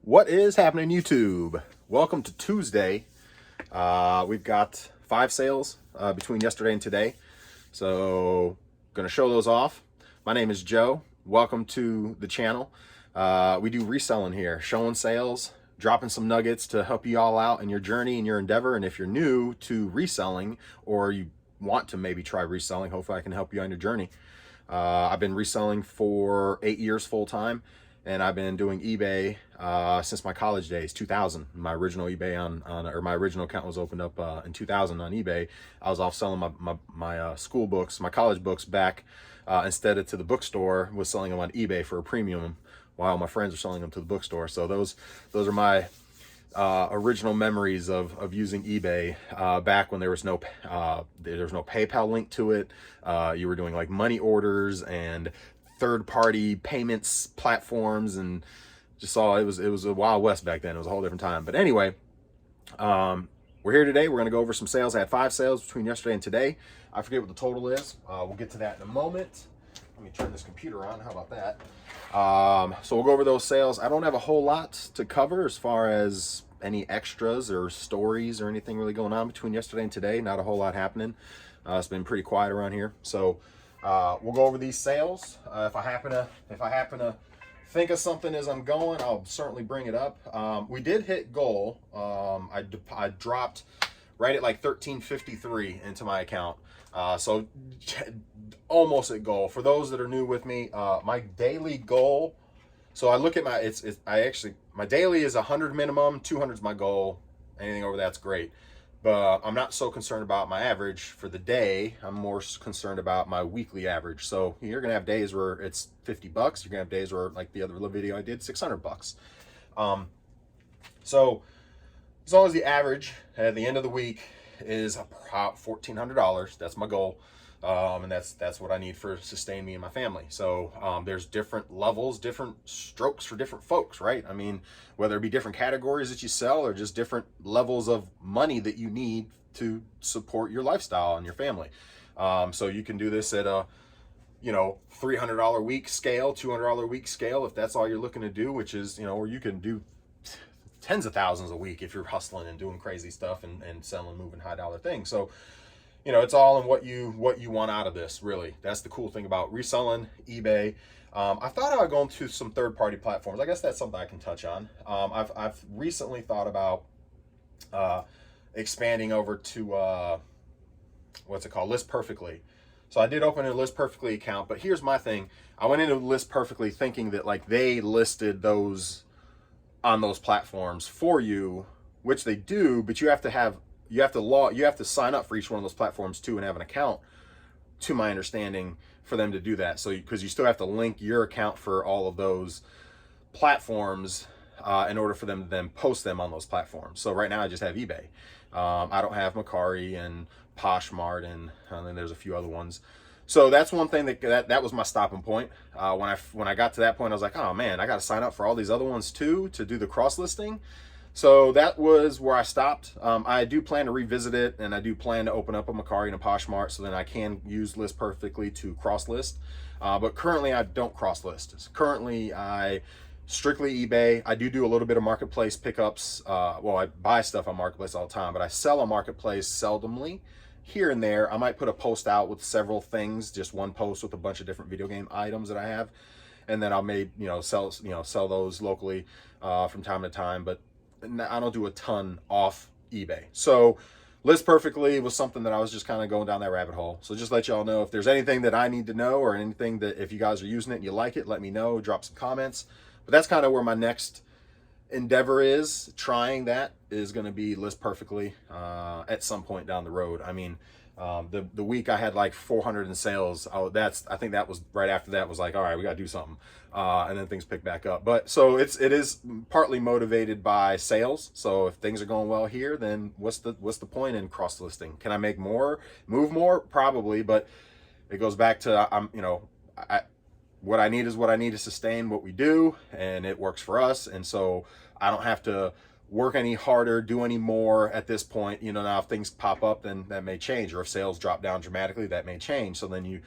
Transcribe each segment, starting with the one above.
What is happening, YouTube? Welcome to Tuesday. We've got 5 sales between yesterday and today. So, going to show those off. My name is Joe. Welcome to the channel. We do reselling here, showing sales, dropping some nuggets to help you all out in your journey and your endeavor. And if you're new to reselling or you want to maybe try reselling, hopefully I can help you on your journey. I've been reselling for 8 years full time. And I've been doing eBay since my college days, 2000. My original eBay or my original account was opened up in 2000 on eBay. I was off selling my school books, my college books back instead of to the bookstore, was selling them on eBay for a premium while my friends are selling them to the bookstore. So those are my original memories of using eBay back when there was no PayPal link to it. You were doing like money orders and third-party payments platforms, and just saw it was a Wild West back then. It was a whole different time. But anyway, we're here today. We're going to go over some sales. I had 5 sales between yesterday and today. I forget what the total is. We'll get to that in a moment. Let me turn this computer on. How about that? So we'll go over those sales. I don't have a whole lot to cover as far as any extras or stories or anything really going on between yesterday and today. Not a whole lot happening. It's been pretty quiet around here. So we'll go over these sales. If I happen to think of something as I'm going, I'll certainly bring it up. We did hit goal. I dropped right at like 1353 into my account. So almost at goal. For those that are new with me, my daily goal. So I look at my daily is 100 minimum, 200 is my goal. Anything over that's great. But I'm not so concerned about my average for the day. I'm more concerned about my weekly average. So you're gonna have days where it's $50. You're gonna have days where, like the other video I did, $600. So as long as the average at the end of the week is about $1,400, that's my goal. And that's what I need for sustain me and my family. So there's different levels, different strokes for different folks, right? I mean, whether it be different categories that you sell or just different levels of money that you need to support your lifestyle and your family. So you can do this at a $300 a week scale, $200 a week scale, if that's all you're looking to do, which is, or you can do tens of thousands a week if you're hustling and doing crazy stuff and selling, moving high dollar things. So it's all in what you want out of this, really. That's the cool thing about reselling, eBay. I thought about going to some third-party platforms. I guess that's something I can touch on. I've recently thought about expanding over to what's it called, List Perfectly. So I did open a List Perfectly account, but here's my thing. I went into List Perfectly thinking that like they listed those on those platforms for you, which they do, but you have to sign up for each one of those platforms too and have an account, to my understanding, for them to do that. So because you still have to link your account for all of those platforms in order for them to then post them on those platforms. So right now I just have eBay. I don't have Macari and Poshmark, and then there's a few other ones. So that's one thing that was my stopping point. When I got to that point, I was like, oh man, I got to sign up for all these other ones too to do the cross listing. So that was where I stopped. I do plan to revisit it, and I do plan to open up a Macari and a Poshmark so then I can use List Perfectly to cross list. But currently I don't cross list. Currently I strictly eBay. I do a little bit of marketplace pickups. Well, I buy stuff on marketplace all the time, but I sell on marketplace seldomly. Here and there, I might put a post out with several things, just one post with a bunch of different video game items that I have, and then I'll sell those locally from time to time. But I don't do a ton off eBay. So List Perfectly was something that I was just kind of going down that rabbit hole. So just let y'all know if there's anything that I need to know, or anything that if you guys are using it and you like it, let me know, drop some comments. But that's kind of where my next endeavor is. Trying that is going to be List Perfectly at some point down the road. I mean, the week I had like 400 in sales. I think that was right after that was like, all right, we got to do something. And then things pick back up. But so it is partly motivated by sales. So if things are going well here, then what's the point in cross listing? Can I make more, move more? Probably, but it goes back to what I need is what I need to sustain what we do, and it works for us. And so I don't have to work any harder, do any more at this point. Now if things pop up, then that may change, or if sales drop down dramatically, that may change. So then you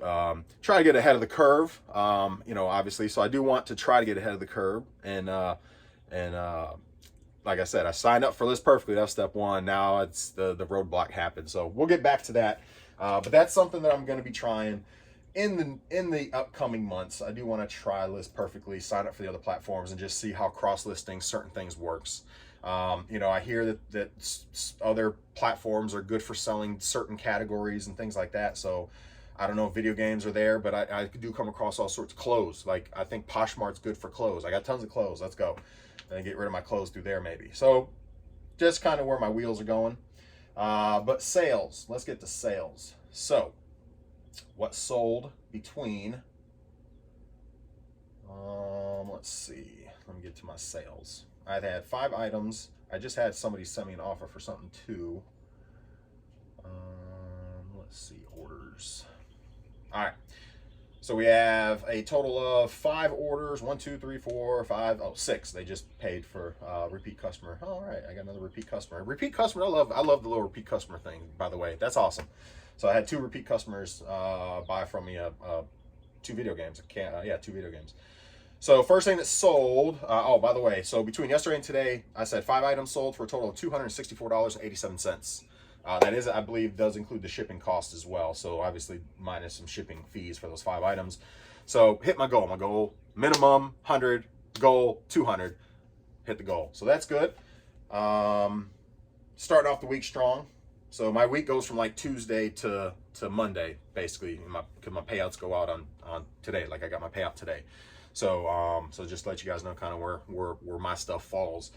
try to get ahead of the curve, you know, obviously. So I do want to try to get ahead of the curve. And like I said, I signed up for List Perfectly. That's step one. Now it's the roadblock happened. So we'll get back to that. But that's something that I'm going to be trying in the upcoming months. I do want to try List Perfectly, sign up for the other platforms, and just see how cross-listing certain things works. You know, I hear that other platforms are good for selling certain categories and things like that. So I don't know if video games are there, but I do come across all sorts of clothes. Like, I think Poshmart's good for clothes. I got tons of clothes. Let's go. And get rid of my clothes through there maybe. So just kind of where my wheels are going. But sales. Let's get to sales. So what sold between, let's see. Let me get to my sales. I've had 5 items. I just had somebody send me an offer for something too. Let's see, orders. All right. So we have a total of 5 orders. 1, 2, 3, 4, 5. Oh, 6. They just paid for repeat customer. All right, I got another repeat customer. Repeat customer. I love the little repeat customer thing. By the way, that's awesome. So I had 2 repeat customers buy from me 2 video games. 2 video games. So first thing that sold. Oh, by the way, so between yesterday and today, I said 5 items sold for a total of $264.87. That is, I believe, does include the shipping cost as well. So obviously minus some shipping fees for those 5 items. So hit my goal. My goal, minimum 100, goal 200. Hit the goal. So that's good. Starting off the week strong. So my week goes from like Tuesday to Monday, basically, because my payouts go out on today. Like, I got my payout today. So so just to let you guys know kind of where my stuff falls.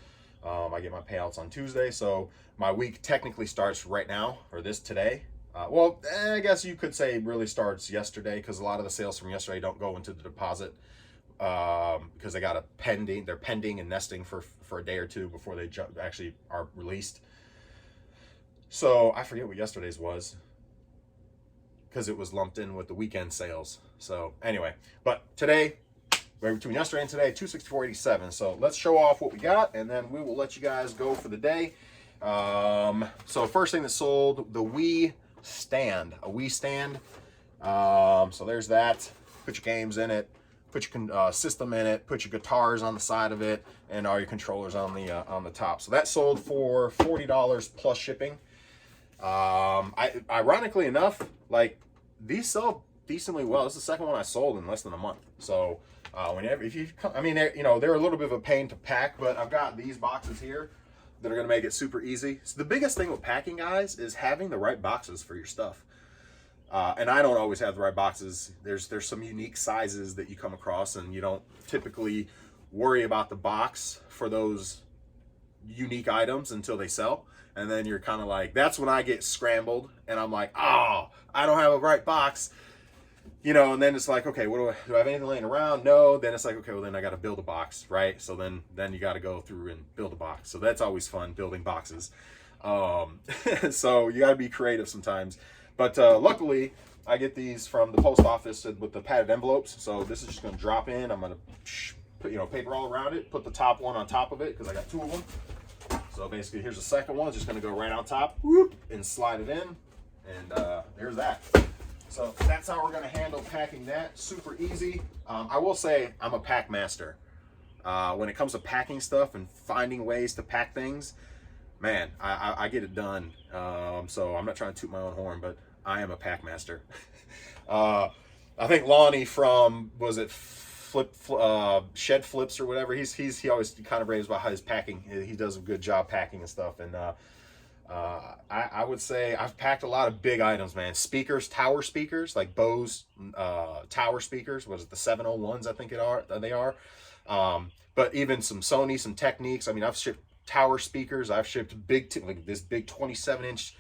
I get my payouts on Tuesday, so my week technically starts right now, or today. I guess you could say really starts yesterday, because a lot of the sales from yesterday don't go into the deposit because they got they're pending and nesting for a day or two before they actually are released. So I forget what yesterday's was, because it was lumped in with the weekend sales. So anyway, but today, right between yesterday and today, $264.87. So let's show off what we got, and then we will let you guys go for the day. So first thing that sold, the Wii stand, a Wii stand. So there's that. Put your games in it, put your system in it, put your guitars on the side of it, and all your controllers on the top. So that sold for $40 plus shipping. Ironically enough, like, these sell decently well. This is the second one I sold in less than a month. So if you come, I mean, they're a little bit of a pain to pack, but I've got these boxes here that are going to make it super easy. So the biggest thing with packing, guys, is having the right boxes for your stuff. And I don't always have the right boxes. There's some unique sizes that you come across, and you don't typically worry about the box for those unique items until they sell. And then you're kind of like, that's when I get scrambled, and I'm like, oh, I don't have a right box. And then it's like, okay, do I have anything laying around? No. Then it's like, okay, well, then I got to build a box, right? So then you got to go through and build a box. So that's always fun, building boxes. So you got to be creative sometimes. But luckily, I get these from the post office with the padded envelopes. So this is just going to drop in. I'm going to put paper all around it, put the top one on top of it, because I got 2 of them. So basically, here's the second one. It's just going to go right on top, whoop, and slide it in. And there's that. So that's how we're going to handle packing that. Super easy. I will say I'm a pack master. When it comes to packing stuff and finding ways to pack things, man, I get it done. So I'm not trying to toot my own horn, but I am a pack master. I think Lonnie from, was it Shed Flips or whatever, he always kind of raves about how his packing, he does a good job packing and stuff. And I would say I've packed a lot of big items, man. Speakers, tower speakers, like Bose tower speakers. Was it the 701s? I think they are. But even some Sony, some Techniques. I mean, I've shipped tower speakers. I've shipped like this big 27-inch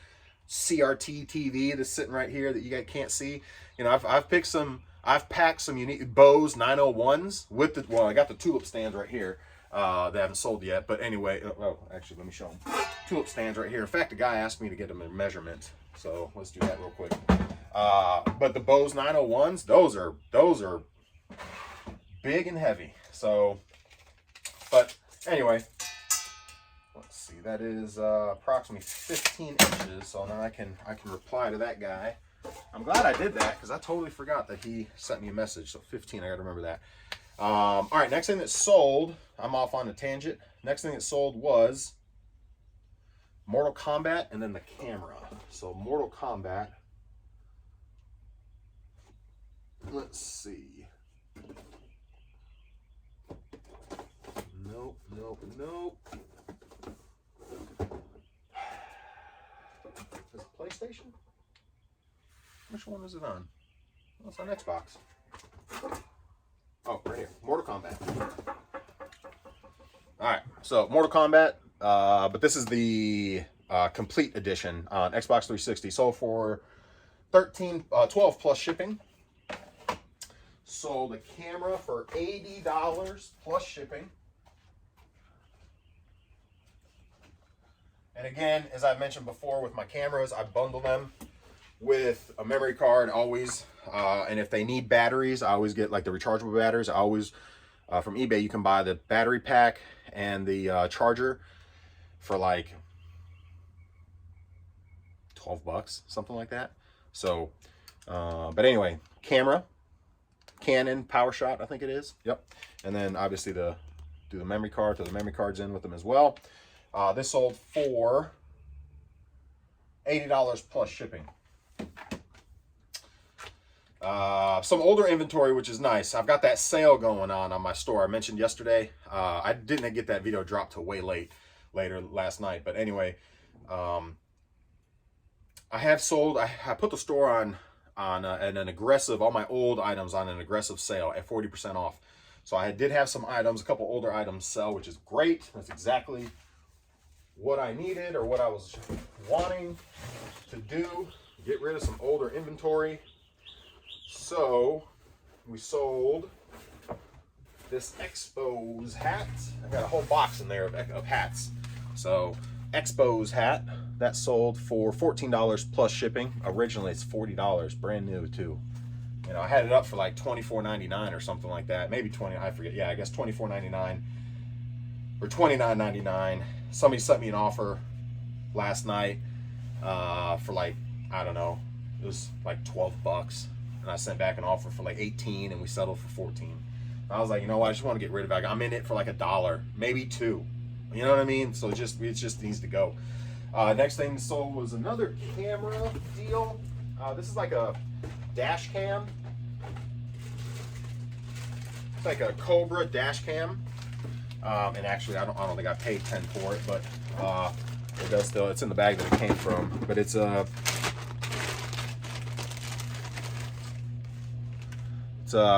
CRT TV that's sitting right here that you guys can't see. I've packed some unique Bose 901s with I got the tulip stands right here. They haven't sold yet, but anyway, actually, let me show them. Tulip stands right here. In fact, a guy asked me to get them in measurement, so let's do that real quick. But the Bose 901s, those are big and heavy. So, but anyway, let's see. That is approximately 15 inches. So now I can reply to that guy. I'm glad I did that because I totally forgot that he sent me a message. So 15, I got to remember that. All right, next thing that sold, I'm off on a tangent. Next thing that sold was Mortal Kombat and then the camera. So Mortal Kombat. Let's see. Nope, nope, nope. Is it PlayStation? Which one is it on? Oh, it's on Xbox. Oh, right here. Mortal Kombat. Alright, so Mortal Kombat, but this is the complete edition on Xbox 360. Sold for 12 plus shipping. Sold a camera for $80 plus shipping. And again, as I mentioned before with my cameras, I bundle them with a memory card always. And if they need batteries, I always get like the rechargeable batteries. I always, from eBay, you can buy the battery pack and the charger for like 12 bucks, something like that. So, but anyway, camera, Canon PowerShot, I think it is. Yep. And then obviously do the memory card, throw the memory cards in with them as well. This sold for $80 plus shipping. Some older inventory, which is nice. I've got that sale going on my store. I mentioned yesterday. I didn't get that video dropped till way later last night. But anyway, I have sold. I put the store on an aggressive, all my old items on an aggressive sale at 40% off. So I did have some items, a couple older items sell, which is great. That's exactly what I needed or what I was wanting to do. Get rid of some older inventory. So we sold this Expos hat. I got a whole box in there of hats. So Expos hat, that sold for $14 plus shipping. Originally it's $40, brand new too. You know, I had it up for like $24.99 or something like that. Maybe 20, I forget. Yeah, I guess $24.99 or $29.99. Somebody sent me an offer last night for like, I don't know, it was like 12 bucks. And I sent back an offer for like 18 and we settled for 14. I was like, you know what, I just want to get rid of it. I'm in it for like $1, maybe $2. You know what I mean? So it just needs to go. Next thing sold was another camera deal. This is like a dash cam. It's like a Cobra dash cam. And actually, I don't think I paid 10 for it, but it does still. It's in the bag that it came from. But it's a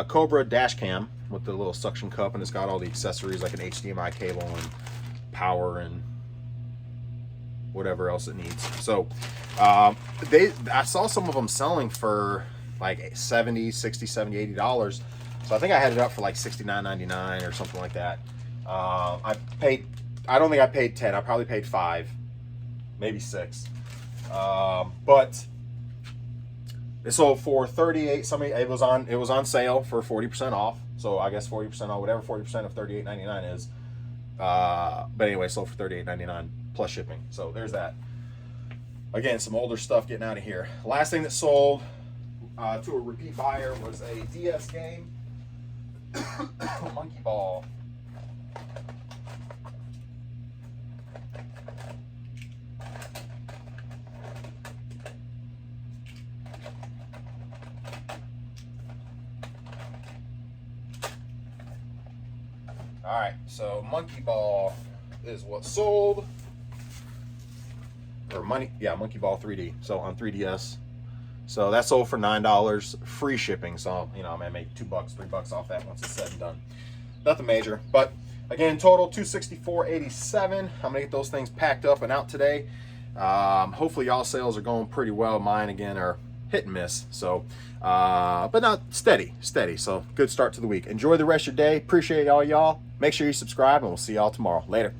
Cobra dash cam with the little suction cup, and it's got all the accessories like an HDMI cable and power and whatever else it needs. So I saw some of them selling for like $70, $60, $70, $80. So I think I had it up for like $69.99 or something like that. I don't think I paid 10. I probably paid 5, maybe 6. But it sold for 38. It was on sale for 40% off. So I guess 40% off, whatever 40% of $38.99 is. But anyway, sold for $38.99 plus shipping. So there's that. Again, some older stuff getting out of here. Last thing that sold to a repeat buyer was a DS game, Monkey Ball. All right, so Monkey Ball is what sold, or Monkey Ball 3D. So on 3DS, so that sold for $9, free shipping. So you know, I may make $2, $3 off that once it's said and done. Nothing major, but again, total $264.87. I'm gonna get those things packed up and out today. Hopefully, y'all sales are going pretty well. Mine again are hit and miss. So, but not steady. So good start to the week. Enjoy the rest of your day. Appreciate all y'all. Make sure you subscribe, and we'll see y'all tomorrow. Later.